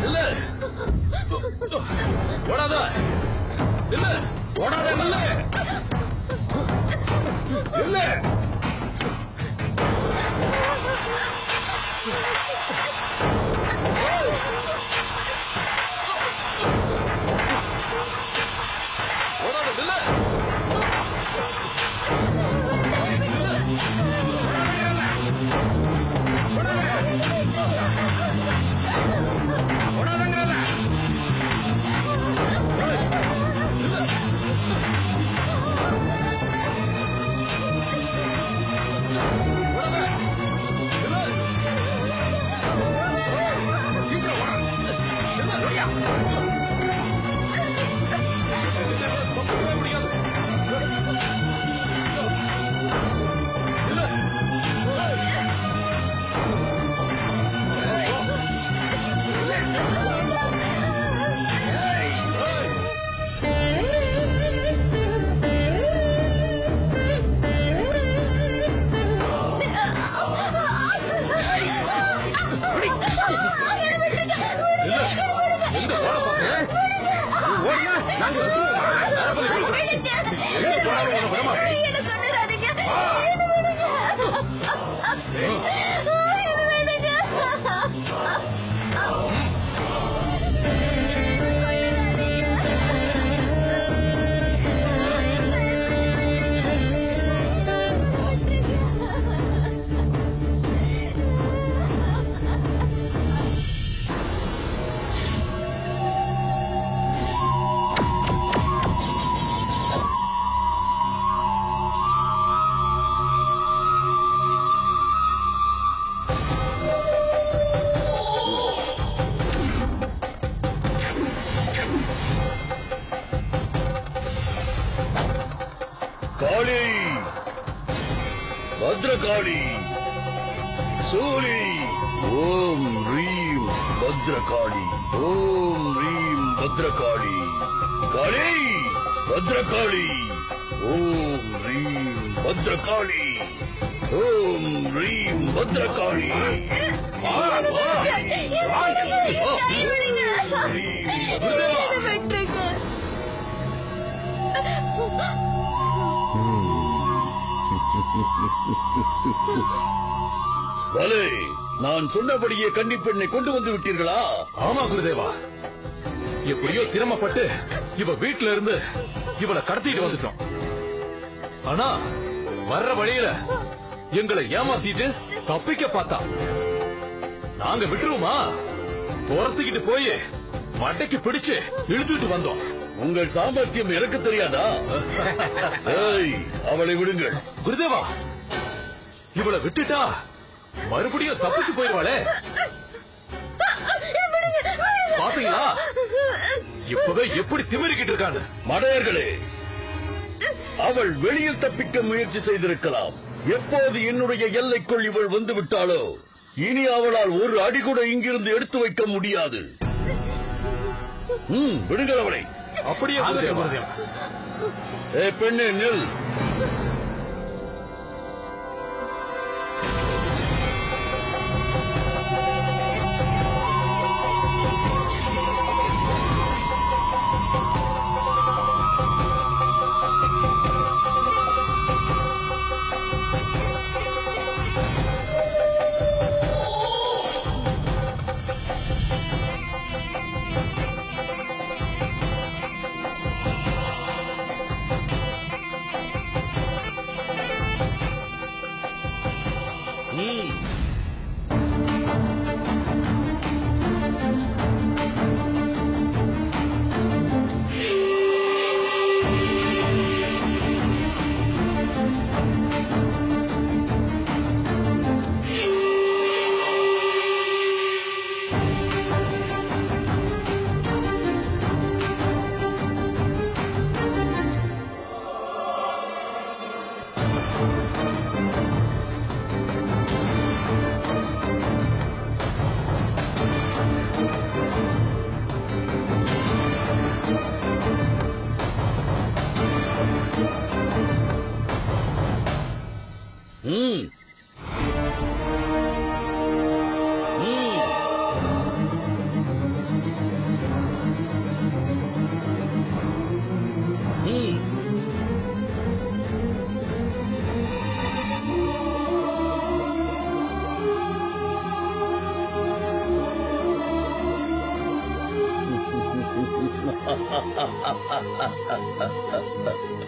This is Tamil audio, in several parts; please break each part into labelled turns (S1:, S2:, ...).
S1: இல்ல ஓடாத, இல்ல ஓடாத, இல்ல இல்ல भद्रकाली सूली ओम ह्रीं भद्रकाली ओम ह्रीं भद्रकाली काली भद्रकाली ओम ह्रीं भद्रकाली ओम ह्रीं भद्रकाली பலே நான் சொன்னபடியே கன்னிப்பெண்ணை கொண்டு வந்து விட்டீர்களா?
S2: ஆமா குருதேவா, எப்படியோ சிரமப்பட்டு இவ வீட்டுல இருந்து இவளை கடத்திட்டு வந்துட்டோம். ஆனா வர்ற வழியில எங்களை ஏமாத்திட்டு தப்பிக்க பார்த்தா நாங்க விட்டுருவோமா? துரத்துக்கிட்டு போய் மட்டைக்கு பிடிச்சு இழுத்துட்டு வந்தோம்.
S1: உங்கள் சாமர்த்தியம் எனக்கு தெரியாதா? அவளை விடுங்கள்.
S2: குருதேவா, இவளை விட்டுட்டா மறுபடியும் தப்பிச்சு போயிடுவாளே. பாத்தீங்களா இப்பவே எப்படி திமிரிக்கிட்டு இருக்காங்க.
S1: மடையர்களே, அவள் வெளியில் தப்பிக்க முயற்சி செய்திருக்கலாம். எப்போது என்னுடைய எல்லைக்குள் இவள் வந்து விட்டாளோ இனி அவளால் ஒரு அடி கூட இங்கிருந்து எடுத்து வைக்க முடியாது. விடுங்கள் அவளை.
S2: அப்படியே
S1: பெண்ணே நெல்.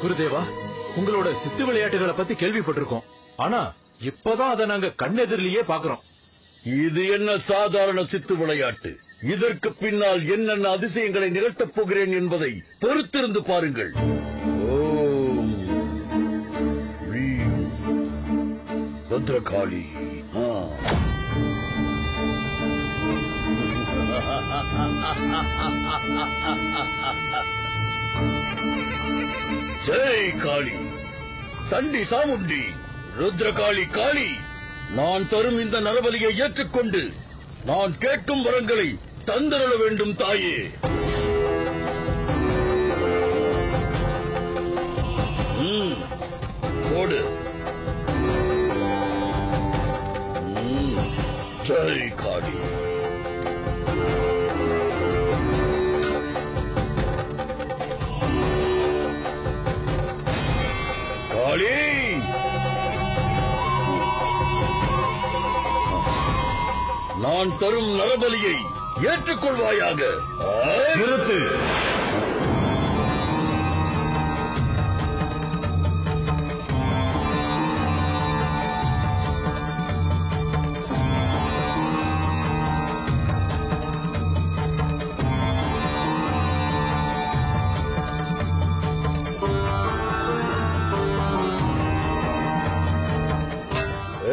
S2: குருதேவா, உங்களோட சித்து விளையாட்டுகளை பத்தி கேள்விப்பட்டிருக்கோம். ஆனா இப்பதான் அதை நாங்க கண்ணெதிரிலேயே பாக்குறோம்.
S1: இது என்ன சாதாரண சித்து விளையாட்டு? இதற்கு பின்னால் என்னென்ன அதிசயங்களை நிகழ்த்தப் போகிறேன் என்பதை பொறுத்திருந்து பாருங்கள். ஓம் ரீம் பத்ரகாளி. ஜெய் காளி, தண்டி சாமுண்டி, ருத்ரகாளி காளி, நான் தரும் இந்த நரபலியை ஏற்றுக்கொண்டு நான் கேட்கும் வரங்களை தந்தரள வேண்டும் தாயே. போடு. ஜெய் காளி. காளி, நான் தரும் நரபலியை ஏற்றுக்கொள்வாயாக.
S2: நிறுத்து.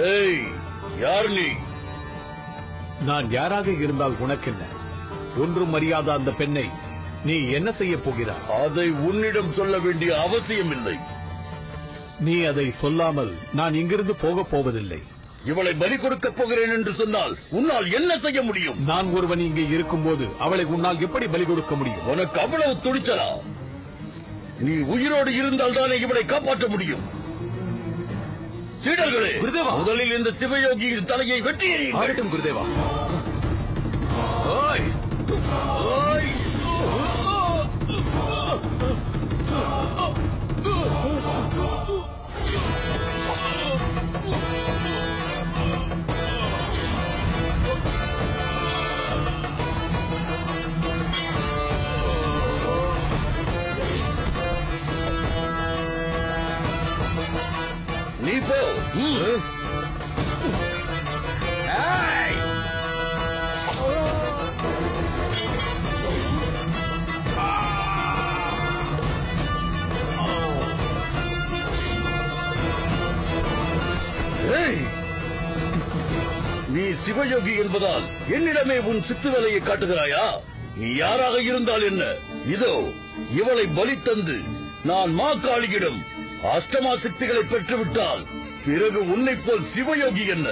S1: ஏய், யார் நீ?
S2: நான் யாராக இருந்தால் உனக்கென்ன? ஒன்றும் அறியாத அந்த பெண்ணை நீ என்ன செய்ய போகிறாய்?
S1: அதை உன்னிடம் சொல்ல வேண்டிய அவசியம் இல்லை.
S2: நீ அதை சொல்லாமல் நான் இங்கிருந்து போகப் போவதில்லை.
S1: இவளை பலி கொடுக்கப் போகிறேன் என்று சொன்னால் உன்னால் என்ன செய்ய முடியும்?
S2: நான் ஒருவன் இங்கே இருக்கும்போது அவளை உன்னால் எப்படி பலி கொடுக்க முடியும்?
S1: உனக்கு அவ்வளவு துணிச்சலா? நீ உயிரோடு இருந்தால் தானே இவளை காப்பாற்ற முடியும். சீடர்களே, முதலில் இந்த சிவயோகியின் தலையை வெட்டி எறியுங்கள்.
S2: குருதேவா.
S1: நீ போ. நீ சிவயோகி என்பதால் என்னிடமே உன் சித்து வேலையை காட்டுகிறாயா? நீ யாராக இருந்தால் என்ன? இதோ இவளை பலி தந்து நான் மாகாளியிடம் அஷ்டமா சக்திகளை பெற்றுவிட்டால் பிறகு உன்னை போல் சிவயோகி என்ன?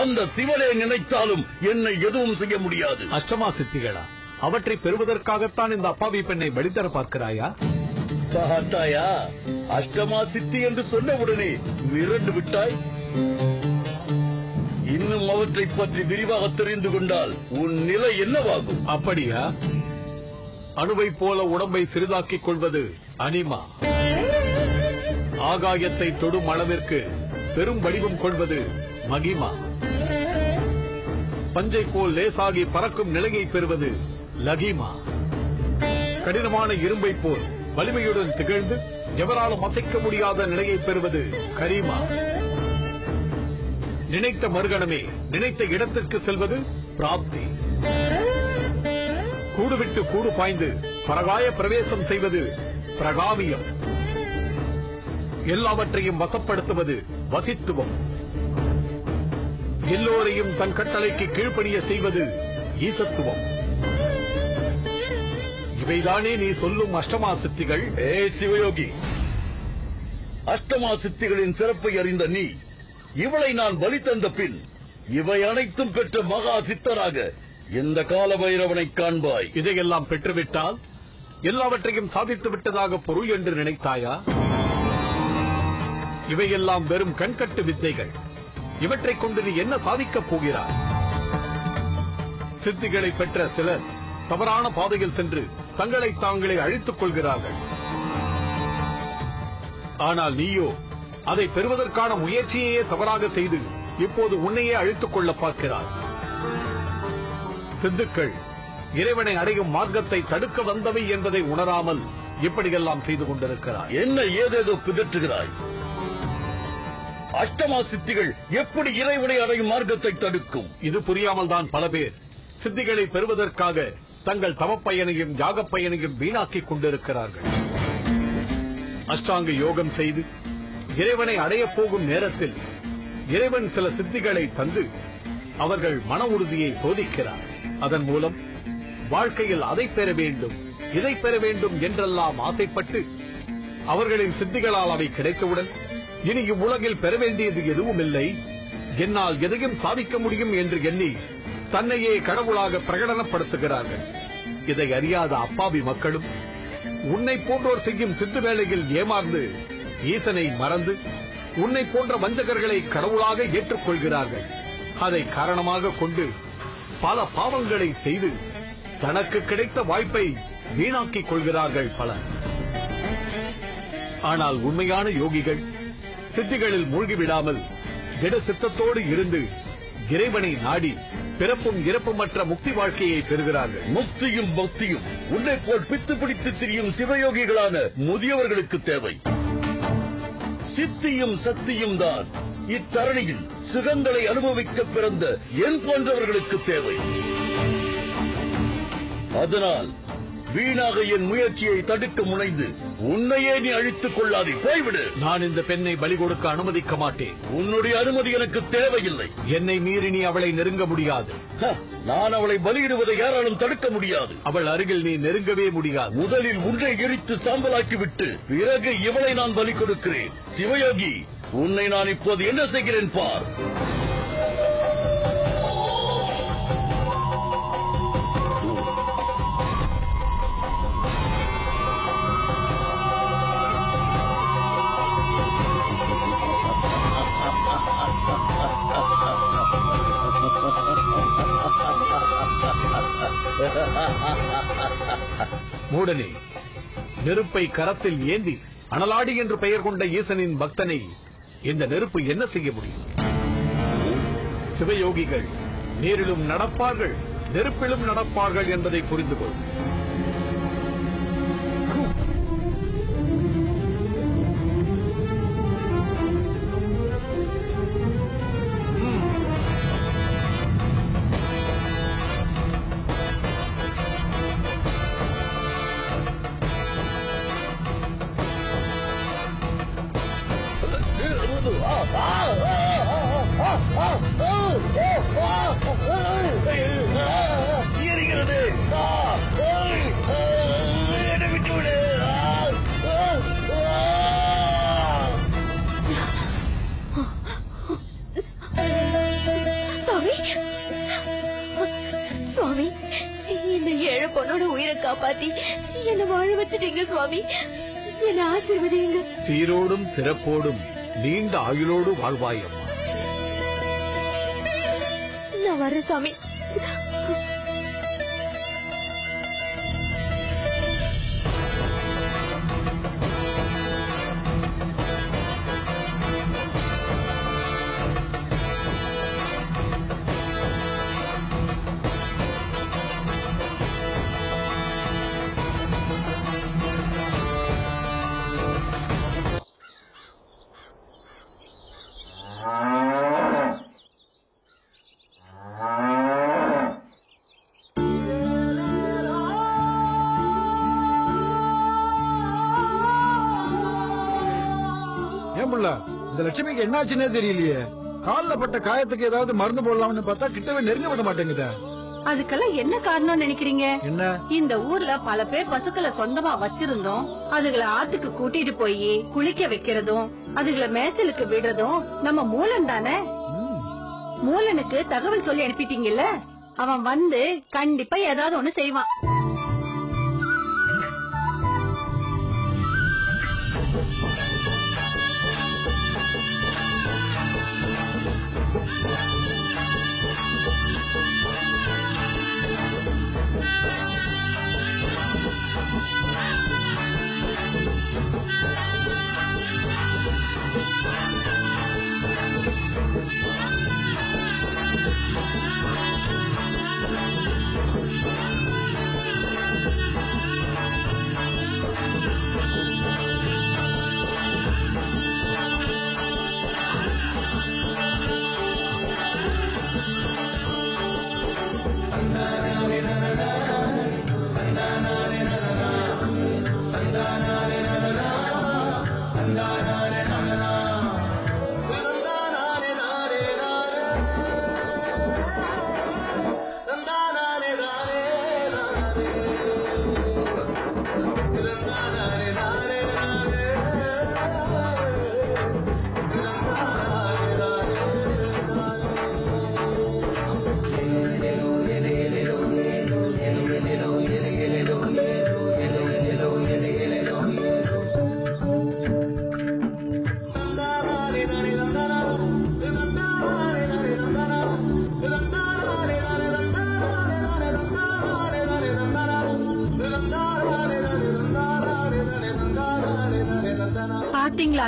S1: அந்த சிவனை நினைத்தாலும் என்னை எதுவும் செய்ய முடியாது.
S2: அஷ்டமா சித்திகளா? அவற்றை பெறுவதற்காகத்தான் இந்த அப்பாவி பெண்ணை பலிதர பார்க்கிறாயா?
S1: பார்த்தாயா? அஷ்டமா சித்தி என்று சொன்னவுடனே மிரண்டு விட்டாய். இன்னும் அவற்றை பற்றி விரிவாக தெரிந்து கொண்டால் உன் நிலை என்னவாகும்?
S2: அப்படியா? அணுவை போல உடம்பை சிறிதாக்கிக் கொள்வது அனிமா. ஆகாயத்தை தொடும் அளவிற்கு பெரும் வடிவம் கொள்வது மகிமா. பஞ்சை போல் லேசாகி பறக்கும் நிலையை பெறுவது லகிமா. கடினமான இரும்பை போல் வலிமையுடன் திகழ்ந்து எவராலும் அசைக்க முடியாத நிலையை பெறுவது கரிமா. நினைத்த மறுகணமே நினைத்த இடத்திற்கு செல்வது பிராப்தி. கூடுவிட்டு கூடு பாய்ந்து பரகாய பிரவேசம் செய்வது பிரகாமியம். எல்லாவற்றையும் வசப்படுத்துவது வசித்துவம். எல்லோரையும் தன் கட்டளைக்கு கீழ்ப்படிய செய்வது ஈசத்துவம். இவைதானே நீ சொல்லும் அஷ்டமா சித்திகள்?
S1: ஏ சிவயோகி, அஷ்டமா சித்திகளின் சிறப்பை அறிந்த நீ இவளை நான் பலி தந்த பின் இவை அனைத்தும் பெற்ற மகா சித்தராக இந்த கால பைரவனை காண்பாய்.
S2: இதையெல்லாம் பெற்றுவிட்டால் எல்லாவற்றையும் சாதித்து விட்டதாக பொருள் என்று நினைத்தாயா? இவையெல்லாம் வெறும் கண்கட்டு வித்தைகள். இவற்றைக் கொண்டு நீ என்ன சாதிக்கப் போகிறாய்? சித்திகளை பெற்ற சிலர் தவறான பாதையில் சென்று தங்களை தாங்களே அழித்துக் கொள்கிறார்கள். ஆனால் நீயோ அதை பெறுவதற்கான முயற்சியையே தவறாக செய்து இப்போது உன்னையே அழித்துக் கொள்ள பார்க்கிறார். சித்துக்கள் இறைவனை அடையும் மார்க்கத்தை தடுக்க வந்தவை என்பதை உணராமல் இப்படியெல்லாம் செய்து கொண்டிருக்கிறார்.
S1: என்ன ஏதேதோ பிதற்றுகிறாய்? அஷ்டமா சித்திகள் எப்படி இறைவனை அடையும் மார்க்கத்தை தடுக்கும்?
S2: இது புரியாமல் தான் பல பேர் சித்திகளை பெறுவதற்காக தங்கள் தவப்பயனையும் யாகப் பயனையும் வீணாக்கிக் கொண்டிருக்கிறார்கள். அஷ்டாங்க யோகம் செய்து இறைவனை அடையப் போகும் நேரத்தில் இறைவன் சில சித்திகளை தந்து அவர்கள் மன உறுதியை சோதிக்கிறார். அதன் மூலம் வாழ்க்கையில் அதை பெற வேண்டும் இதை பெற வேண்டும் என்றெல்லாம் ஆசைப்பட்டு அவர்களின் சித்திகளால் அவை கிடைத்தவுடன் இனி இவ்வுலகில் பெற வேண்டியது எதுவும் இல்லை, என்னால் எதையும் சாதிக்க முடியும் என்று எண்ணி தன்னையே கடவுளாக பிரகடனப்படுத்துகிறார்கள். இதை அறியாத அப்பாவி மக்களும் உன்னை போன்றோர் செய்யும் சித்து வேளையில் ஏமாந்து ஈசனை மறந்து உன்னை போன்ற வஞ்சகர்களை கடவுளாக ஏற்றுக்கொள்கிறார்கள். அதை காரணமாக கொண்டு பல பாவங்களை செய்து தனக்கு கிடைத்த வாய்ப்பை வீணாக்கிக் கொள்கிறார்கள் பலர். ஆனால் உண்மையான யோகிகள் சித்திகளில் மூழ்கிவிடாமல் திட சித்தத்தோடு இருந்து இறைவனை நாடி பிறப்பும் இறப்புமற்ற முக்தி வாழ்க்கையை பெறுகிறார்கள்.
S1: முக்தியும் பக்தியும் உன்னை போல் பித்து பிடித்து திரியும் சிவயோகிகளான முதியவர்களுக்கு தேவை. சித்தியும் சக்தியும் தான் இத்தரணியில் சுகங்களை அனுபவிக்க பிறந்த என் போன்றவர்களுக்கு தேவை. அதனால் வீணாக என் முயற்சியை தடுக்க முனைந்து உன்னையே நீ அழித்துக் கொள்ளாதே, போய்விடு.
S2: நான் இந்த பெண்ணை பலி கொடுக்க அனுமதிக்க மாட்டேன்.
S1: உன்னுடைய அனுமதி எனக்கு தேவையில்லை.
S2: என்னை மீறி நீ அவளை நெருங்க முடியாது.
S1: நான் அவளை பலியிடுவதை யாராலும் தடுக்க முடியாது.
S2: அவள் அருகில் நீ நெருங்கவே முடியாது.
S1: முதலில் உன்னை எரித்து சாம்பலாக்கிவிட்டு பிறகு இவளை நான் பலி கொடுக்கிறேன். சிவயோகி, உன்னை நான் இப்போது என்ன செய்கிறேன் பார்.
S2: மூடனே, நெருப்பை கரத்தில் ஏந்தி அனலாடி என்று பெயர் கொண்ட ஈசனின் பக்தனை இந்த நெருப்பு என்ன செய்ய முடியும்? சிவயோகிகள் நீரிலும் நடப்பார்கள், நெருப்பிலும் நடப்பார்கள் என்பதை புரிந்து கொள்.
S3: சுவாமி, இந்த ஏழை பொண்ணோட உயிரை காப்பாத்தி என்ன வாழ வச்சுட்டீங்க சுவாமி. என்ன ஆசீர்வதிங்க.
S2: சீரோடும் சிறப்போடும் நீண்ட ஆயுளோடு வாழ்வாயம்.
S3: நான் வர்றேன் சுவாமி.
S4: இந்த லட்சுமிக்கு என்னாச்சுன்னே தெரியலையே. கால்ல பட்ட காயத்துக்கு ஏதாவது மருந்து போடலாம்னு பார்த்தா கிட்டவே நெருங்க விட மாட்டேங்குதா.
S3: அதுக்கெல்லாம் என்ன காரணம் நினைக்கிறீங்க?
S4: என்ன?
S3: இந்த ஊர்ல பல பேர் பசுக்களை சொந்தமா வச்சிருந்தோம். அதுகளை ஆத்துக்கு கூட்டிட்டு போய் குளிக்க வைக்கிறதும் அதுகளை மேய்ச்சலுக்கு விடுறதும் நம்ம மூலன் தானே. மூலனுக்கு தகவல் சொல்லி அனுப்பிட்டீங்கல்ல, அவன் வந்து கண்டிப்பா ஏதாவது ஒண்ணு செய்வான்.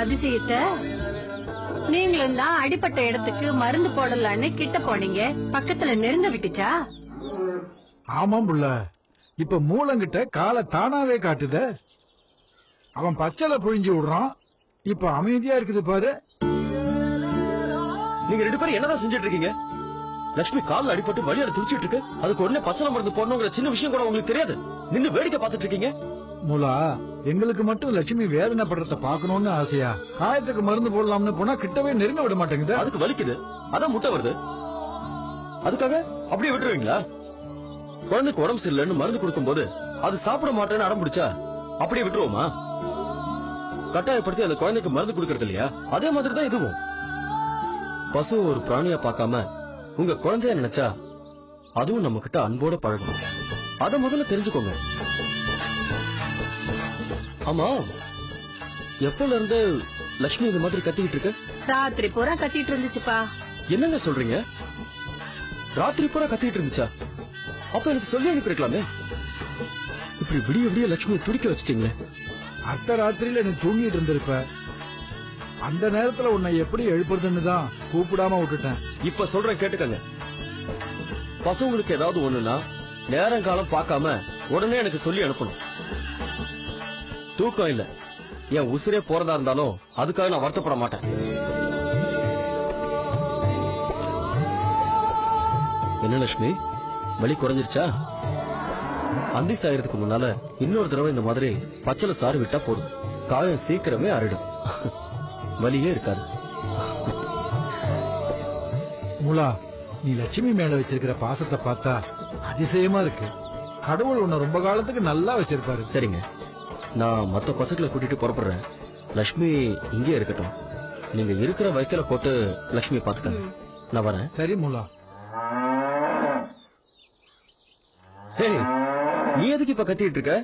S3: அதிசயத்தை? நீங்களும் தான் அடிப்பட்ட இடத்துக்கு மருந்து போடலான்னு கிட்ட போனீங்க, பக்கத்துல நெருங்க விட்டுச்சா?
S4: ஆமாம் புள்ள, இப்ப மூலங்கிட்ட காலை தானாவே காட்டுத. அவன் பச்சளை புழிஞ்சு விடுறான், இப்ப அமைதியா இருக்குது பாரு.
S5: நீங்க 2 பேரும் என்னதான் செஞ்சுட்டு இருக்கீங்க? லட்சுமி காலில் அடிபட்டு வழியால துடிச்சிட்டு இருக்கு, அதுக்கு உடனே பச்சளை மருந்து போடணுங்கிற சின்ன விஷயம் கூட உங்களுக்கு தெரியாது. நின்னு வேடிக்கை பார்த்துட்டு இருக்கீங்க.
S4: மூலா, எங்களுக்கு மட்டும் லட்சுமி வேதனைப்படுறத பாக்கணும்னு ஆசையா? காயத்துக்கு மருந்து போடலாம்னு போனா கிட்டவே நெருங்க விட மாட்டேங்குது.
S5: அதுக்கு வலிக்குது, அதான் முட்டை வருது. அதுக்காக அப்படியே விட்டுருவீங்களா? குழந்தைக்கு உடம்பு சரியில்லைன்னு மருந்து கொடுக்கும் போது அது சாப்பிட மாட்டேன்னு அடம் பிடிச்சா அப்படியே விட்டுருவோமா? கட்டாயப்படுத்தி அந்த குழந்தைக்கு மருந்து கொடுக்கறது இல்லையா? அதே மாதிரி தான் இதுவும். பசு ஒரு பிராணியா பார்க்காம உங்க குழந்தைய நினைச்சா அதுவும் நம்ம கிட்ட அன்போட பழகும். அத முதல்ல தெரிஞ்சுக்கோங்க. ஆமா, எப்பல இருந்து லட்சுமி இந்த மாதிரி கத்திக்கிட்டு இருக்கு?
S3: ராத்திரி பூரா கத்திட்டு இருந்துச்சுப்பா.
S5: என்னங்க சொல்றீங்க? ராத்திரி பூரா கத்திட்டு இருந்துச்சா? அப்ப எனக்கு சொல்லி அனுப்பிருக்கலாமே. இப்படி விடிய விடிய லட்சுமியை துடிக்க வச்சுட்டீங்களே.
S4: அத்த ராத்திரியில நீ தூங்கிட்டு இருந்திருப்ப, அந்த நேரத்துல உன்னை எப்படி எழுப்புறதுன்னு தான் கூப்பிடாம விட்டுட்டேன்.
S5: இப்ப சொல்றேன் கேட்டுக்கங்க. பசங்களுக்கு ஏதாவது ஒண்ணுன்னா நேரம் காலம் பார்க்காம உடனே எனக்கு சொல்லி அனுப்பணும். தூக்கம் இல்ல, என் உசிரே போறதா இருந்தாலும் அதுக்காக நான் வருத்தப்பட மாட்டேன். என்ன லட்சுமி, வலி குறைஞ்சிருச்சா? அந்தி சாயறதுக்கு முன்னால இன்னொரு தடவை இந்த மாதிரி பச்சளை சாறு விட்டா போதும், காயம் சீக்கிரமே அரிடும், வலியே இருக்காது.
S4: மூலா, நீ லட்சுமி மேல வச்சிருக்கிற பாசத்தை பார்த்தா அதிசயமா இருக்கு. கடவுள் உன்னை ரொம்ப காலத்துக்கு நல்லா வச்சிருப்பாரு.
S5: சரிங்க, நான் மத்த பசங்களை கூட்டிட்டு புறப்படுறேன். லட்சுமி இங்கே இருக்கட்டும். நீங்க இருக்கிற வயசுல போட்டு லட்சுமி பாத்துக்கங்க. நான் வரேன்.
S4: சரி மூலா.
S5: நீ எதுக்கு இப்ப கத்திட்டு இருக்க?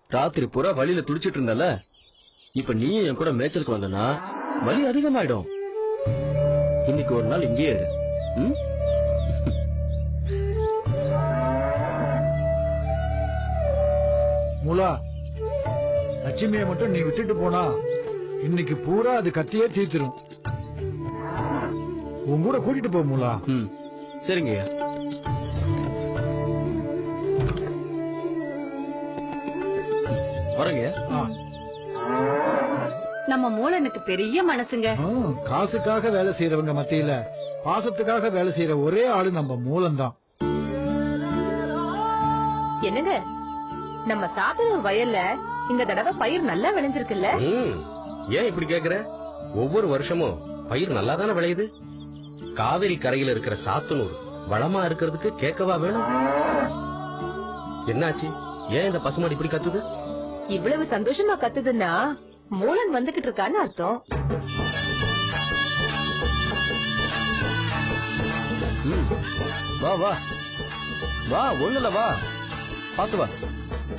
S5: ராத்திரி பூரா வழியில துடிச்சிட்டு இருந்தல, இப்ப நீ என் கூட மேய்ச்சலுக்கு வந்தனா வலி அதிகமாயிடும். இன்னைக்கு ஒரு நாள் இங்கேயே இரு.
S4: மூலா, லட்சுமியை மட்டும் நீ விட்டுட்டு போனா இன்னைக்கு பூரா அது கத்தியே தீர்த்திரும். உன் கூட கூட்டிட்டு போ மூலா.
S5: சரிங்க. வரங்க.
S3: நம்ம மூலனுக்கு பெரிய மனசுங்க.
S4: காசுக்காக வேலை செய்யறவங்க மத்தியில பாசத்துக்காக வேலை செய்யற ஒரே ஆளு நம்ம மூலம்தான்.
S6: என்னங்க, நம்ம சாத்தனூர் வயல்ல இந்த தடவை பயிர் நல்லா விளைஞ்சிருக்குல்ல?
S7: ஏன் இப்படி கேக்குற? ஒவ்வொரு வருஷமும் பயிர் நல்லா தானே விளையுது. காவிரி கரையில இருக்கிற சாத்தனூர் வளமா இருக்கிறதுக்கு கேட்கவா வேணும்? என்னாச்சு? ஏன் இந்த பசுமாடு இப்படி கத்துது?
S6: இவ்வளவு சந்தோஷமா கத்துதுன்னா மூலன் வந்துகிட்டு இருக்கான்னு அர்த்தம்.
S5: வா வா வா, ஒண்ணுல வா, பாத்து வா.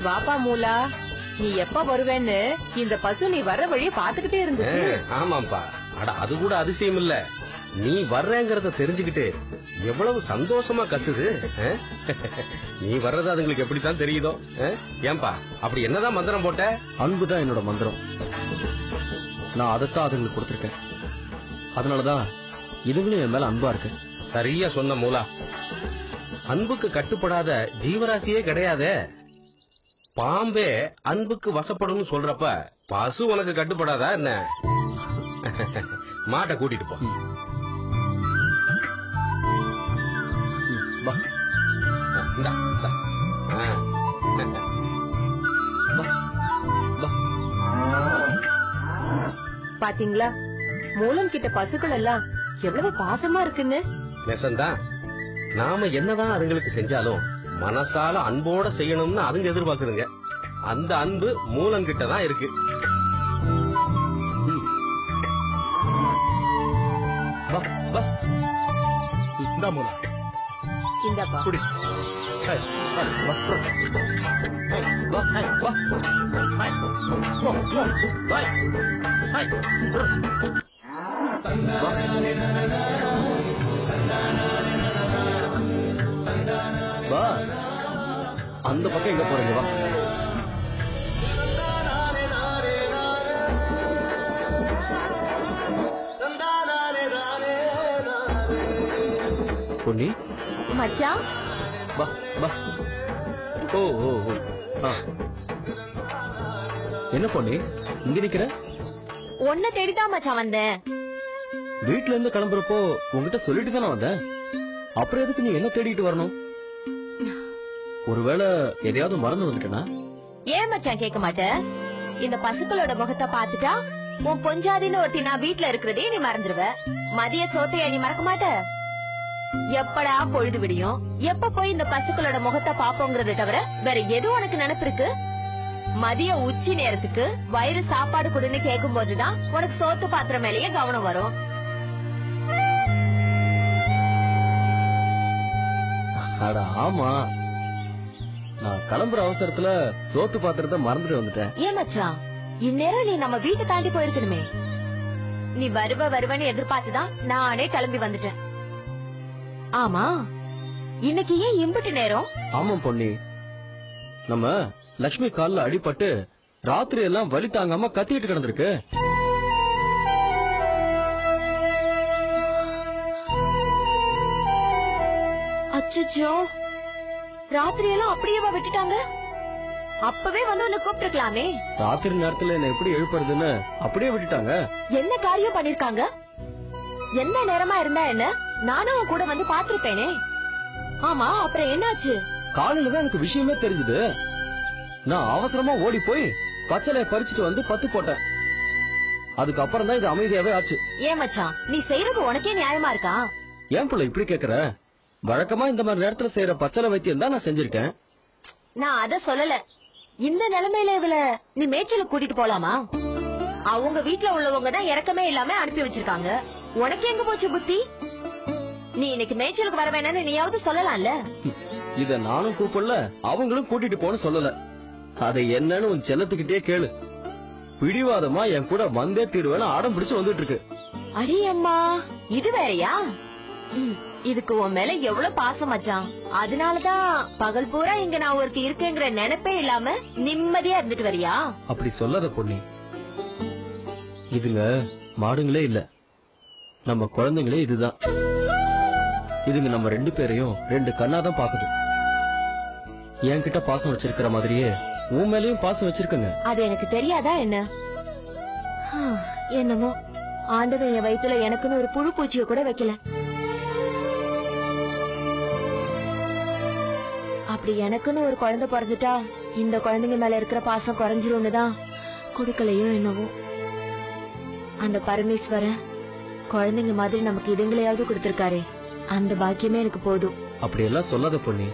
S6: வாப்பா மூலா, நீ எப்ப வருவேன்னு இந்த பசு நீ வர்ற வழிய பாத்துக்கிட்டே இருந்துச்சு.
S7: ஆமாப்பா. அட, அது கூட அதிசயம் இல்ல. நீ வர்றேங்கறத தெரிஞ்சுக்கிட்டு எவ்வளவு சந்தோஷமா கத்துது. நீ வர்றது அதுங்களுக்கு எப்படித்தான் தெரியுதோ? ஏன்பா, அப்படி என்னதான் மந்திரம் போட்ட?
S5: அன்புதான் என்னோட மந்திரம். நான் அதைத்தான் அதுங்களுக்கு கொடுத்திருக்கேன். அதனாலதான் இதுங்களும் என் மேல அன்பா இருக்கு.
S7: சரியா சொன்ன மூலா. அன்புக்கு கட்டுப்படாத ஜீவராசியே கிடையாதே. பாம்பே அன்புக்கு வசப்படும் சொல்றப்ப பசு உனக்கு கட்டுப்படாதா என்ன? மாட்டை கூட்டிட்டு போ.
S6: பாத்தீங்களா, மூலம் கிட்ட பசுக்கள் எல்லாம் எவ்வளவு பாசமா இருக்குன்னு.
S7: நெசந்தான். நாம என்னதான் அதுங்களுக்கு செஞ்சாலும் மனசால அன்போட செய்யணும்னு அதுங்க எதிர்பார்க்குதுங்க. அந்த அன்பு மூலங்கிட்ட தான் இருக்கு.
S6: இந்தப்பா.
S5: வா, அந்த பக்கம் எங்க போறீங்க? வா. பொன்னி
S6: மச்சான்
S5: வா வா. ஓ ஓ ஓ. ஆ. என்ன பொன்னி இங்க நிக்கிற?
S6: உன்னை தேடிதான் மச்சான் வந்தேன்.
S5: வீட்டுல இருந்து கிளம்புறப்போ உங்ககிட்ட சொல்லிட்டு தானே வந்தேன். அப்புறம் எதுக்கு நீ என்ன தேடிட்டு வரணும்? ஒருவேளை எதையாவது மறந்து வந்துட்டேனா?
S6: ஏன் மச்சான் கேட்க மாட்டேன்? இந்த பசுக்களோட முகத்தை பாத்துட்டா உன் பொஞ்சாதின்னு ஒருத்தி நான் வீட்டுல இருக்கிறதே நீ மறந்துடுவ. மதிய சோத்தைய நீ மறக்க மாட்ட. எப்படா பொழுது விடியும், எப்ப போய் இந்த பசுக்களோட முகத்தை பாப்போங்கறத தவிர வேற எதுவும் உனக்கு நினைப்பு இருக்கு? மதிய உச்சி நேரத்துக்கு வயிறு சாப்பாடு கொடுன்னு கேட்கும் போதுதான் உனக்கு சோத்து பாத்திரம் மேலேயே கவனம் வரும்.
S5: அட ஆமா, நான் கிளம்புற அவசரத்துல சோத்து பாத்திரத்தை மறந்துட்டு வந்துட்டேன்.
S6: ஏன் மச்சான், இந்நேரம் நீ நம்ம வீட்டை தாண்டி போயிருக்கணுமே. நீ வருவன்னு எதிர்பார்த்துதான் நானே கிளம்பி வந்துட்டேன். ஆமா, இன்னைக்கு ஏன் இம்புட்டு நேரம்?
S5: ஆமா பொன்னி, நம்ம லட்சுமி கால்ல அடிபட்டு ராத்திரி எல்லாம் வலி தாங்காம கத்திட்டு கிடந்திருக்கு.
S6: அச்சோ, ராத்திரி எல்லாம் அப்படியேவா விட்டுட்டாங்க? அப்பவே வந்து உன்னை கூப்பிட்டுருக்கலாமே.
S5: ராத்திரி நேரத்துல என்ன எப்படி எழுப்புறதுன்னு அப்படியே விட்டுட்டாங்க.
S6: என்ன காரியம் பண்ணிருக்காங்க? என்ன நேரமா இருந்தா என்ன, நானும் உன் கூட வந்து பாத்திருப்பேனே. ஆமா, அப்புறம் என்னாச்சு?
S5: காலையில தான் எனக்கு விஷயமே தெரிஞ்சது. நான் அவசரமா ஓடி போய் பச்சளைய பறிச்சுட்டு வந்து பத்து போட்டேன். அதுக்கப்புறம் தான் இது அமைதியாவே ஆச்சு.
S6: ஏன் மச்சான், நீ செய்யறது உனக்கே நியாயமா இருக்கா?
S5: ஏன் புள்ள இப்படி கேக்குற? வழக்கமா இந்த மாதிரி நேரத்துல செய்யற பச்சளை வைத்தியம் தான் நான் செஞ்சிருக்கேன்.
S6: நான் அத சொல்லல. இந்த நிலைமையில இவள நீ மேய்ச்சலுக்கு கூட்டிட்டு போலாமா? அவங்க வீட்டுல உள்ளவங்க தான் இறக்கமே இல்லாம அனுப்பி வச்சிருக்காங்க. உனக்கு எங்க போச்சு புத்தி? நீ இன்னைக்கு மேய்ச்சலுக்கு வர வேணாம்னு நீயாவது சொல்லலாம்ல.
S5: இத நானும் கூப்பிடல, அவங்களும் கூட்டிட்டு போன்னு சொல்லல. அதை என்னன்னு உன் செல்லத்துக்கிட்டே கேளு. பிடிவாதமா என் கூட வந்தே தீர்வேன்னு ஆடம் பிடிச்சு வந்துட்டு இருக்கு.
S6: அடி அம்மா, இது வேறயா? இதுக்கு உன் மேல எவ்வளவு பாசம் மச்சான். அதனாலதான் பகல் பூரா இங்க நான் ஒருத்தி இருக்கேங்கிற நினைப்பே இல்லாம நிம்மதியா இருந்துட்டு வரியா?
S5: அப்படி சொல்லாத பொண்ணி. இதுங்க மாடுங்களே இல்ல, நம்ம குழந்தைங்களே இதுதான். இதுங்க நம்ம ரெண்டு பேரையும் ரெண்டு கண்ணாதான் பாக்குது. என்கிட்ட பாசம் வச்சிருக்கிற மாதிரியே உன் மேலயும் பாசம் வச்சிருக்கங்க.
S6: அது எனக்கு தெரியாதா என்ன? என்னமோ ஆண்டவன் என் வயித்துல எனக்குன்னு ஒரு புழு பூச்சிய கூட வைக்கல. அப்படி எனக்குன்னு ஒரு குழந்தை பிறந்துட்டா இந்த குழந்தைங்க மேல இருக்கிற பாசம் குறைஞ்சிரும்னுதான் கொடுக்கலையோ என்னவோ. அந்த பரமேஸ்வரன் குழந்தைங்க மாதிரி நமக்கு இதுங்களையாவது கொடுத்திருக்காரே, அந்த பாக்கியமே எனக்கு போதும்.
S5: அப்படியெல்லாம் சொல்லாத பொண்ணி.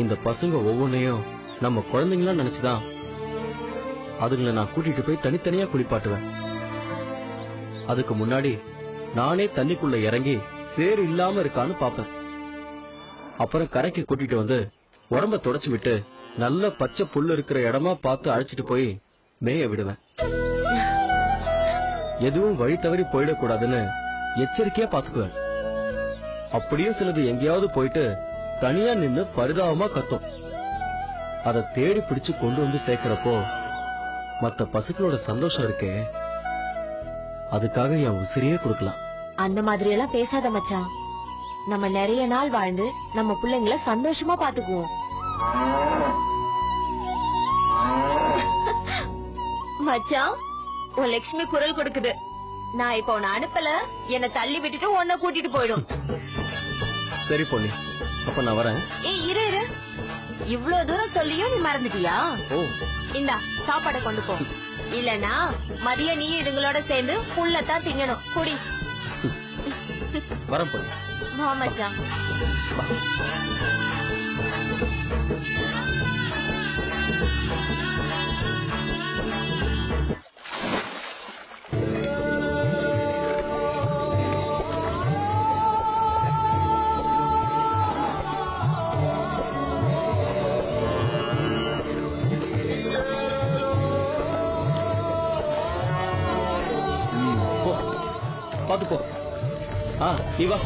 S5: இந்த பசங்க ஒவ்வொன்னையும் நம்ம குழந்தைங்களா நினைச்சுதான் அதுங்களை நான் கூட்டிட்டு போய் தனித்தனியா குளிப்பாட்டுவேன். அதுக்கு முன்னாடி நானே தண்ணிக்குள்ள இறங்கி சேறு இல்லாம இருக்கான்னு பாப்பேன். அப்புறம் கரைக்கு கூட்டிட்டு வந்து உடம்ப தொடச்சு விட்டு நல்ல பச்சை புல்லு இருக்கிற இடமா பார்த்து அழைச்சிட்டு போய் மேய விடுவேன். எதுவும் வழி தவறி போயிடக்கூடாதுன்னு எச்சரிக்கையா பாத்துக்குவேன். அப்படியும் சிலது எங்கேயாவது போயிட்டு தனியா நின்னு பரிதாபமா கத்தும். அதை தேடி பிடிச்சு கொண்டு வந்து சேர்க்கிறப்போ மத்த பசுக்களோட சந்தோஷம் இருக்கே, அதுக்காக என் உசிரியே கொடுக்கலாம்.
S6: அந்த மாதிரி எல்லாம் பேசாத மச்சான். நம்ம நிறைய நாள் வாழ்ந்து நம்ம பிள்ளைங்களை சந்தோஷமா பாத்துக்குவோம். மச்சான், உன் லட்சுமி குரல் கொடுக்குது. நான் இப்ப உன்னை அனுப்பல, என்னை தள்ளி விட்டுட்டு உன்னை கூட்டிட்டு போயிடும்.
S5: சரி பொண்ணி, அப்ப நான் வரேன்.
S6: ஏய் இரு இரு, இவ்வளவு தூரம் சொல்லியும் நீ மறந்துட்டியா?
S5: ஓ,
S6: இந்தா சாப்பாடை கொண்டு போ. இல்லனா மதிய நீ இதுங்களோட சேர்ந்து புல்லத்தான் திங்கணும். குடி.
S5: வரேன் பொண்ணி.
S6: வா மச்சான்.
S5: பாத்து போ. நீ வா.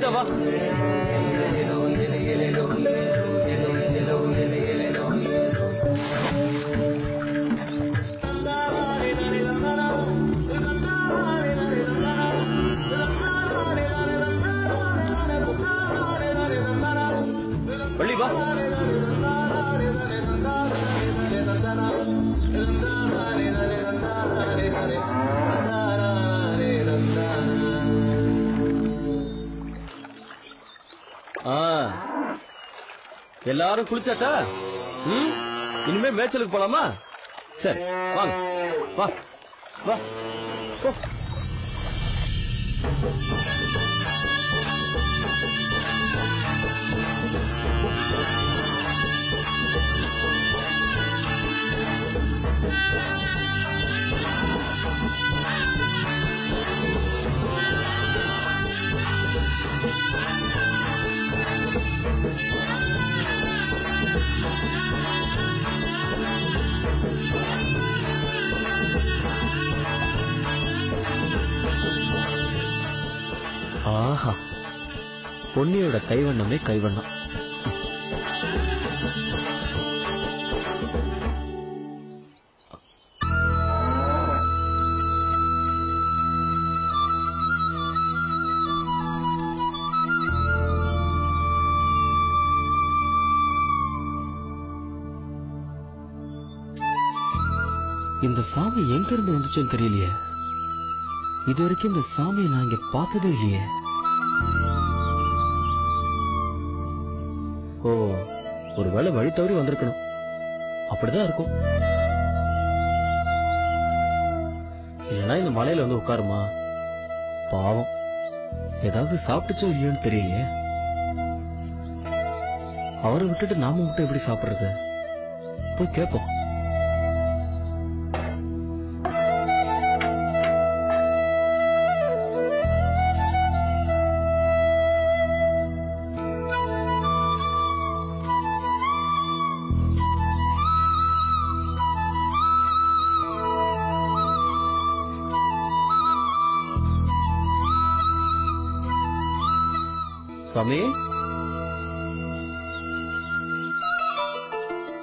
S5: சீதா வா. வள்ளி வா. எல்லாரும் குளிச்சாட்டா? இனிமே மேய்ச்சலுக்கு போலாமா? சரி வாங்க, வா வா. ஆஹா, பொன்னியோட கைவண்ணமே கைவண்ணம். இந்த சாமி எங்க இருந்து வந்துச்சுன்னு தெரியலையே. இது வரைக்கும் இந்த சாமியை நான் இங்க பார்த்ததே இல்லையே. ஓ, ஒருவேளை வழி தவறி வந்திருக்கணும். அப்படிதான் இருக்கும். இல்லைன்னா இந்த மலையில வந்து உட்காருமா? பாவம், ஏதாவது சாப்பிட்டுச்சோ இல்லையோன்னு தெரியலையே. அவரை விட்டுட்டு நாம மட்டும் எப்படி சாப்பிடுறது? போய் கேட்போம். சாமி,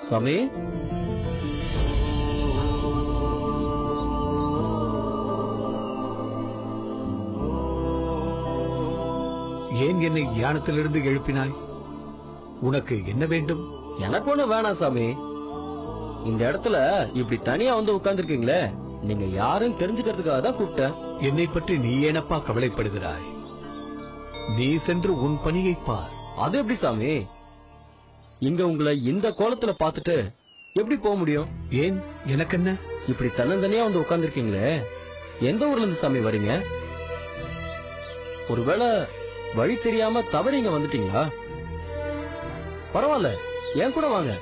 S5: சாமி,
S2: ஏன் என்னை தியானத்திலிருந்து எழுப்பினாய்? உனக்கு என்ன வேண்டும்?
S5: எனக்கு ஒண்ணு வேணாம் சாமி. இந்த இடத்துல இப்படி தனியா வந்து உட்கார்ந்துருக்கீங்களே, நீங்க யாரும் தெரிஞ்சுக்கிறதுக்காக தான் கூப்பிட்டேன்.
S2: என்னை பற்றி நீ ஏனப்பா கவலைப்படுகிறாய்? நீ சென்று உன் பணியை பார்.
S5: அது எப்படி சாமி? இங்க உங்களை இந்த கோலத்துல பாத்துட்டு எப்படி போக முடியும்?
S2: ஏன், எனக்கு என்ன?
S5: இப்படி தன்னந்தனியா வந்து உட்கார்ந்துருக்கீங்களே, எந்த ஊர்ல இருந்து சாமி வரீங்க? ஒருவேளை வழி தெரியாம தவறி இங்க வந்துட்டீங்களா? பரவாயில்ல, என் கூட வாங்க.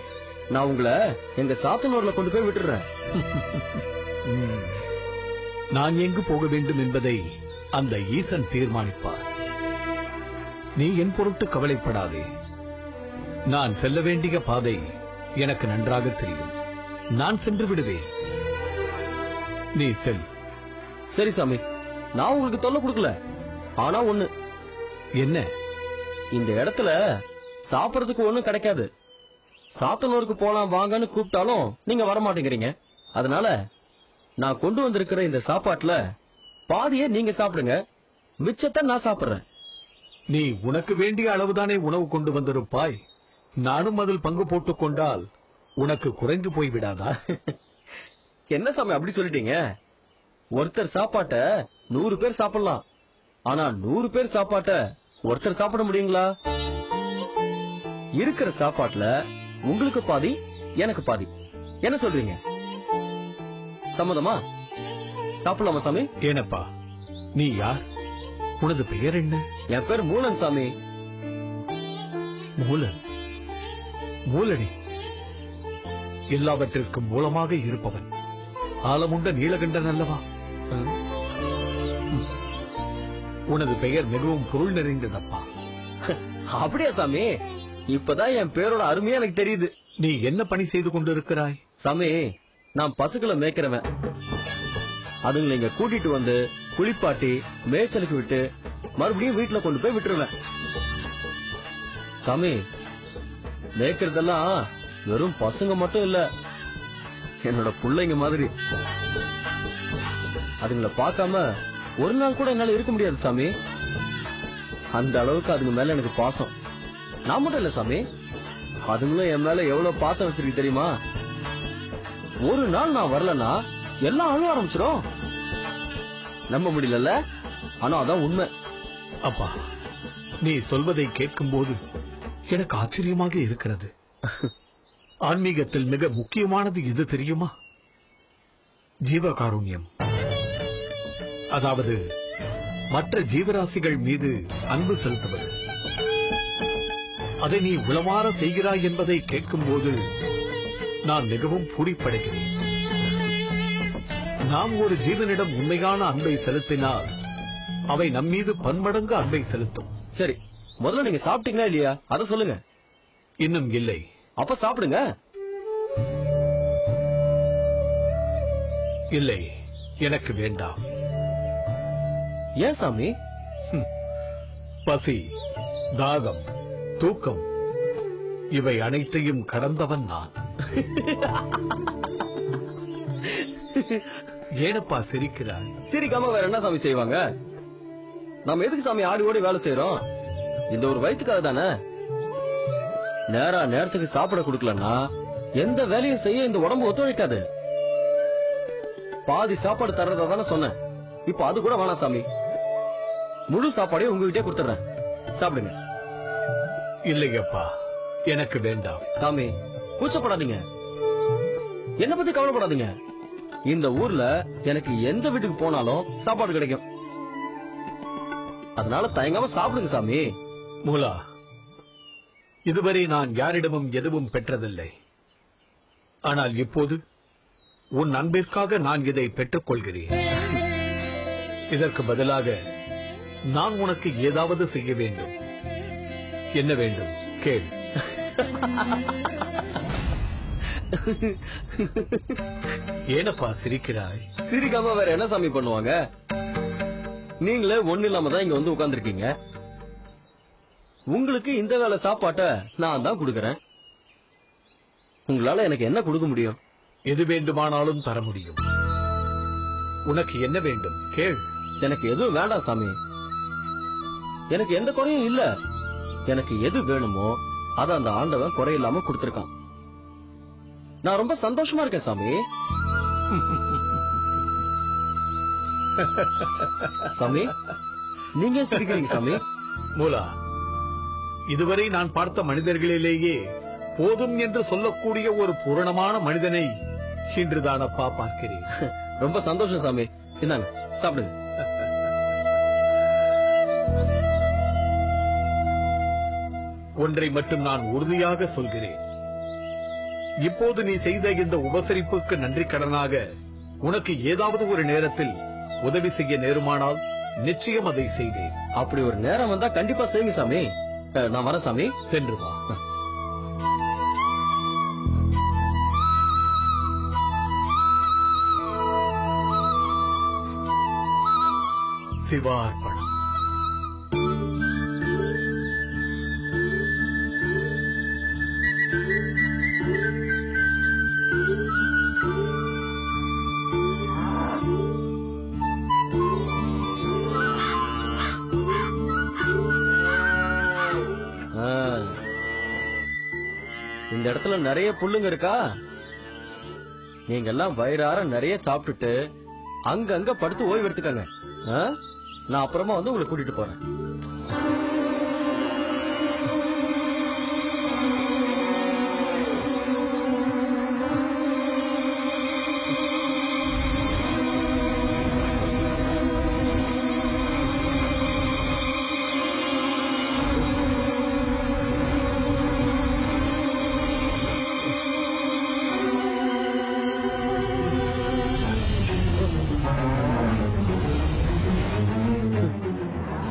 S5: நான் உங்களை எங்க சாத்தனூர்ல கொண்டு போய் விட்டுறேன்.
S2: நான் எங்கு போக வேண்டும் என்பதை அந்த ஈசன் தீர்மானிப்பார். நீ என் பொருட்டு கவலைப்படாதே. நான் செல்ல வேண்டிய பாதை எனக்கு நன்றாக தெரியும். நான் சென்று விடுவேன். நீ செல்.
S5: சரி சாமி, நான் உங்களுக்கு தொல்லை கொடுக்கல. ஆனா ஒண்ணு.
S2: என்ன?
S5: இந்த இடத்துல சாப்பிடறதுக்கு ஒண்ணும் கிடைக்காது. சாத்தனூருக்கு போலாம் வாங்கன்னு கூப்பிட்டாலும் நீங்க வரமாட்டேங்கிறீங்க. அதனால நான் கொண்டு வந்திருக்கிற இந்த சாப்பாட்டுல பாதியை நீங்க சாப்பிடுங்க, மிச்சத்தை நான் சாப்பிடுறேன்.
S2: நீ உனக்கு வேண்டிய அளவுதானே உணவு கொண்டு வந்திருப்பாய். நானும் அதில் பங்கு போட்டுக் கொண்டால் உனக்கு குறைந்து போய்விடாதா?
S5: என்ன சாமி அப்படி சொல்லிட்டீங்க? ஒருத்தர் சாப்பாட்ட 100 பேர் சாப்பிடலாம். ஆனா 100 பேர் சாப்பாட்ட ஒருத்தர் சாப்பிட முடியுங்களா? இருக்கிற சாப்பாட்டுல உங்களுக்கு பாதி, எனக்கு பாதி. என்ன சொல்றீங்க? சம்மதமா? சாப்பிடலாமா சாமி?
S2: ஏனப்பா, நீ யார்? உனது பெயர் என்ன?
S5: என் பேர் மூலன் சாமி.
S2: மூலன்? மூலனே, எல்லாவற்றிற்கும் மூலமாக இருப்பவன் ஆலமுண்ட நீலகண்டன் அல்லவா? உனது பெயர் மிகவும் பொருள் நிறைந்ததப்பா.
S5: அப்படியா சாமி? இப்பதான் என் பேரோட அருமையா எனக்கு தெரியுது.
S2: நீ என்ன பணி செய்து கொண்டிருக்கிறாய்?
S5: சாமி, நான் பசுக்களை மேய்க்கிறவன். அதுங்களை இங்க கூட்டிட்டு வந்து குளிப்பாட்டி மேய்ச்சலுக்கு விட்டு மறுபடியும் வீட்டுல கொண்டு போய் விட்டுருவேன். சாமி, மேய்க்கிறதெல்லாம் வெறும் பசங்க மட்டும் இல்ல, என்னோட பிள்ளைங்க மாதிரி. அதுங்களை பார்க்காம ஒரு நாள் கூட என்னால இருக்க முடியாது சாமி. அந்த அளவுக்கு அதுங்க மேல எனக்கு பாசம். நான் மட்டும் இல்ல சாமி, அதுங்களும் என் மேல எவ்வளவு பாசம் வச்சிருக்கு தெரியுமா? ஒரு நாள் நான் வரலன்னா எல்லாம் அழுவ ஆரம்பிச்சிடும். நம்ப முடியல, ஆனா அதான் உண்மை.
S2: அப்பா, நீ சொல்வதை கேட்கும் போது எனக்கு ஆச்சரியமாக இருக்கிறது. ஆன்மீகத்தில் மிக முக்கியமானது எது தெரியுமா? ஜீவகாருண்யம். அதாவது மற்ற ஜீவராசிகள் மீது அன்பு செலுத்துவது. அதை நீ உளமாற செய்கிறாய் என்பதை கேட்கும் போது நான் மிகவும் பூரிப்படைகிறேன். நாம் ஒரு ஜீவனிடம் உண்மையான அன்பை செலுத்தினால் அவை நம்மீது பன்மடங்கு அன்பை செலுத்தும்.
S5: சரி, முதல்ல நீங்க சாப்பிட்டீங்களா இல்லையா அத சொல்லுங்க.
S2: இன்னும் இல்லை.
S5: அப்ப சாப்பிடுங்க.
S2: இல்லை, எனக்கு வேண்டாம்.
S5: ஏன் சாமி?
S2: பசி, தாகம், தூக்கம் இவை அனைத்தையும் கடந்தவன் நான். ஏனப்பா சிரிக்கிறாய்?
S5: சிரிக்காம வேற என்ன சாமி செய்வாங்க? நாம எதுக்கு சாமி ஆடி ஓடி வேலை செய்யறோம்? இந்த ஒரு வயிற்றுக்காக தானே. நேரத்துக்கு சாப்பிட கொடுக்கலன்னா எந்த வேலையும் செய்ய இந்த உடம்பு ஒத்துழைக்காது. பாதி சாப்பாடு தர்றதா தானே சொன்னேன். இப்ப அது கூட வேணாம் சாமி. முழு சாப்பாடையும் உங்ககிட்டே கொடுத்துறேன், சாப்பிடுங்க.
S2: இல்லையப்பா, எனக்கு வேண்டாம்.
S5: சாமி, கூச்சப்படாதீங்க, என்ன பத்தி கவலைப்படாதீங்க. இந்த ஊர்ல எனக்கு எந்த வீட்டுக்கு போனாலும் சாப்பாடு கிடைக்கும். அதனால தயங்காம சாப்பிடுங்க சாமி.
S2: மூலா, இதுவரை நான் யாரிடமும் எதுவும் பெற்றதில்லை. ஆனால் இப்போது உன் அன்பிற்காக நான் இதை பெற்றுக் கொள்கிறேன். இதற்கு பதிலாக நான் உனக்கு ஏதாவது செய்ய வேண்டும். என்ன வேண்டும் கேள். ஏனப்பா சிரிக்கிறாய்?
S5: சிரிக்காம வேற என்ன சாமி பண்ணுவாங்க? நீங்களே ஒண்ணு இல்லாம தான் இங்க வந்து உட்கார்ந்துருக்கீங்க. உங்களுக்கு இந்த வேலை சாப்பாட்ட நான் தான் கொடுக்கறேன். உங்களால எனக்கு என்ன கொடுக்க முடியும்?
S2: எது வேண்டுமானாலும் தர முடியும். உனக்கு என்ன வேண்டும் கேள்.
S5: எனக்கு எதுவும் வேண்டாம் சாமி. எனக்கு எந்த குறையும் இல்ல. எனக்கு எது வேணுமோ அத அந்த ஆண்டவன் குறையில்லாம கொடுத்திருக்கான். நான் ரொம்ப சந்தோஷமா இருக்கேன் சாமி. சாமி, நீங்க சிரிக்கிறீங்க சாமி.
S2: மூலா, இதுவரை நான் பார்த்த மனிதர்களிலேயே போதும் என்று சொல்லக்கூடிய ஒரு பூரணமான மனிதனை இன்றுதானப்பா பார்க்கிறேன்.
S5: ரொம்ப சந்தோஷம் சாமி. இந்தாங்க, சாப்பிடுங்க.
S2: ஒன்றை மட்டும் நான் உறுதியாக சொல்கிறேன். இப்போது நீ செய்த இந்த உபசரிப்புக்கு நன்றி கடனாக உனக்கு ஏதாவது ஒரு நேரத்தில் உதவி செய்ய நேருமானால் நிச்சயம் அதை செய்தேன்.
S5: அப்படி ஒரு நேரம் வந்தா கண்டிப்பா செய்யுங்க சாமி. நான் வரேன் சாமி.
S2: சென்று வா. சிவார்ப்பணம்.
S5: இந்த இடத்துல நிறைய புல்லுங்க இருக்கா? நீங்க எல்லாம் வயிறார நிறைய சாப்பிட்டுட்டு அங்கங்க படுத்து ஓய்வு எடுத்துக்கங்க. நான் அப்புறமா வந்து உங்களை கூட்டிட்டு போறேன்.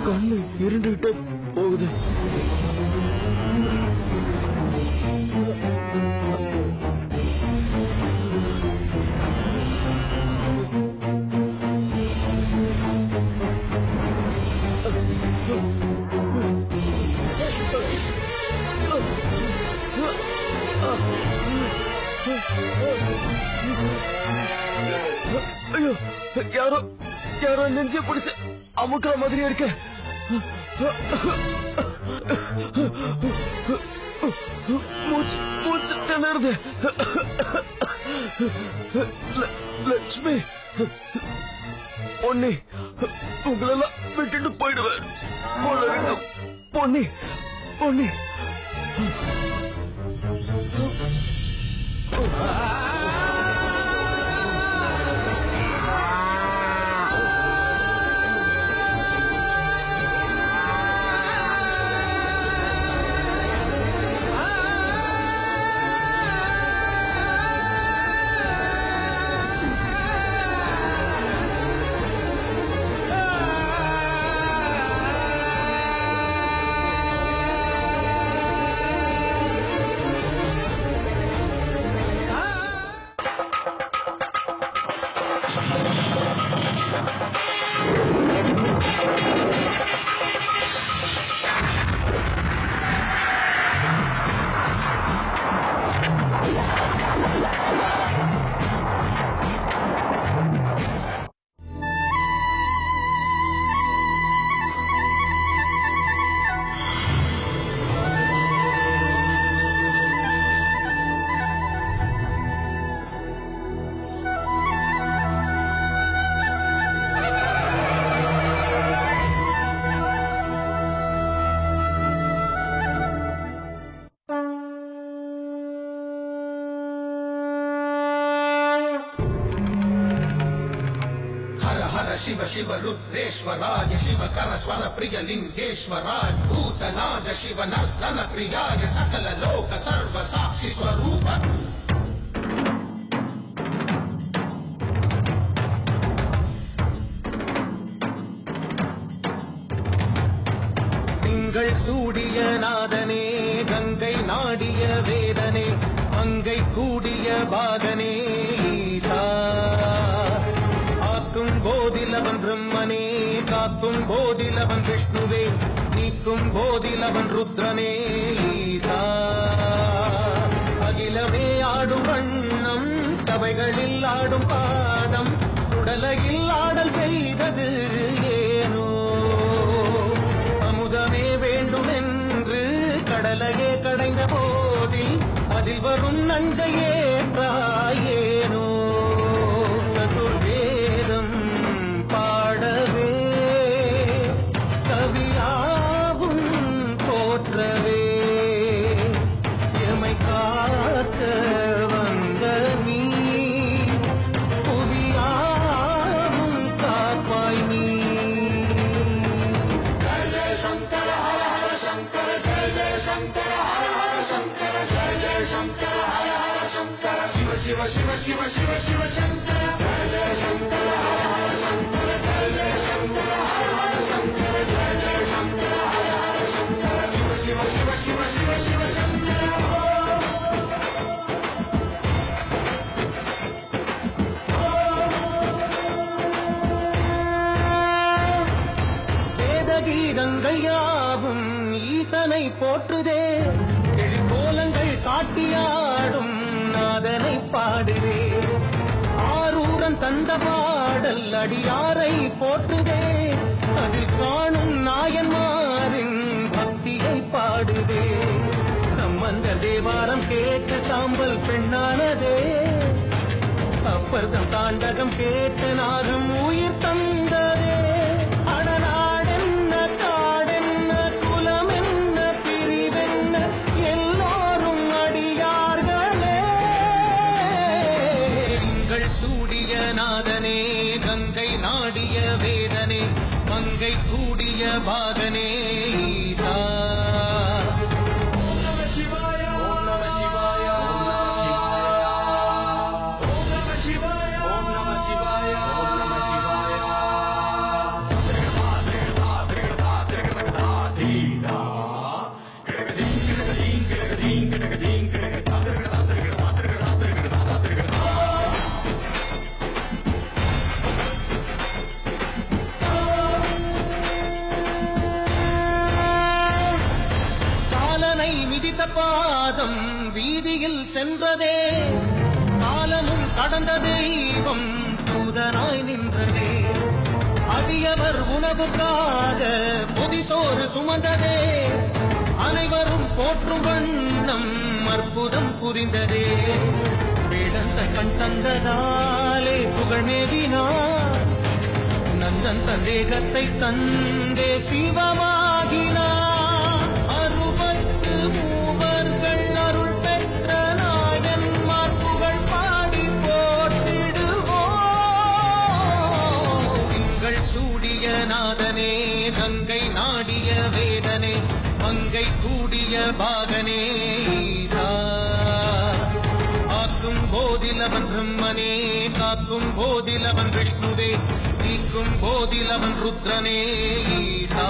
S5: கண்ணு இருண்டுகிட்டே போகுது. யாரோ யாரோ நெஞ்ச பிடிச்சு அமுக்கிற மாதிரியா இருக்கு. மூச்சு திணறுது. லட்சுமி, பொன்னி, உங்களெல்லாம் விட்டுட்டு போயிடுவேன். பொன்னி பொன்னி
S8: शिव शिव रुद्रेश्वराय शिव कर स्वर प्रिय लिंगेश्वराय भूतनाद शिव नर्तन प्रियाय सकल लोक सर्व साक्षी स्वरूप திங்கள் சூடிய நாதனே கங்கை நாடிய வேதனே அங்கை கூடிய பாதனே போதிலவன் பிரம்மனே காக்கும் போதிலவன் விஷ்ணுவே நீக்கும் போதிலவன் ருத்ரனே ஈசா அகிலமே ஆடும் வண்ணம் சபைகளில் ஆடும் பாதம் உடலையில் ஆடல் செய்தது ஏனோ அமுதமே வேண்டும் என்று கடலையே கடைந்த போதில் அதில் வரும் நஞ்சையே ஏனோ கங்கையாவும் ஈசனை போற்றுதே கோலங்கள் காட்டியாடும் நாதனை பாடுதே ஆரூரன் தந்த பாடல் அடியாரை போற்றுதே அதில் காணும் நாயன்மாரின் பக்தியை பாடுதே சம்பந்த தேவாரம் கேட்ட சாம்பல் பெண்ணானதே அப்பர்தம் தாண்டகம் கேட்ட நாகம் உயிர் தந்ததே நாதனே கங்கை நாடிய வேதனே மங்கை கூடிய பாதனே ஈசா ஓம் நம சிவாய ஓம் நம சிவாய ஓம் நம சிவாய ஓம் நம சிவாய ஓம் நம சிவாய பாதம் வீதியில் சென்றதே காலமும் கடந்த தெய்வம் தூத
S9: அமுதனாய் நின்றதே. அடியவர் உணவுக்காக பொதிசோறு சுமந்ததே. அனைவரும் போற்றும் வண்ணம் அற்புதம் புரிந்ததே. வேடந்த கண் தந்ததாலே புகழ்மேவினார். நந்தன் தந்தேகத்தை தந்தே சிவமாகினார். 63 அருள் பெற்ற நாயன்மார் புகழ் பாடி போற்றிடுவோம். திங்கள் சூடிய நாதனே, கங்கை நாடிய வேதனே, மங்கை கூடிய பாகனே ஈசா. ஆக்கும் போதிலவன் பிரம்மனே, காக்கும் போதிலவன் விஷ்ணுவே, நீக்கும் போதிலவன் ருத்ரனே ஈசா.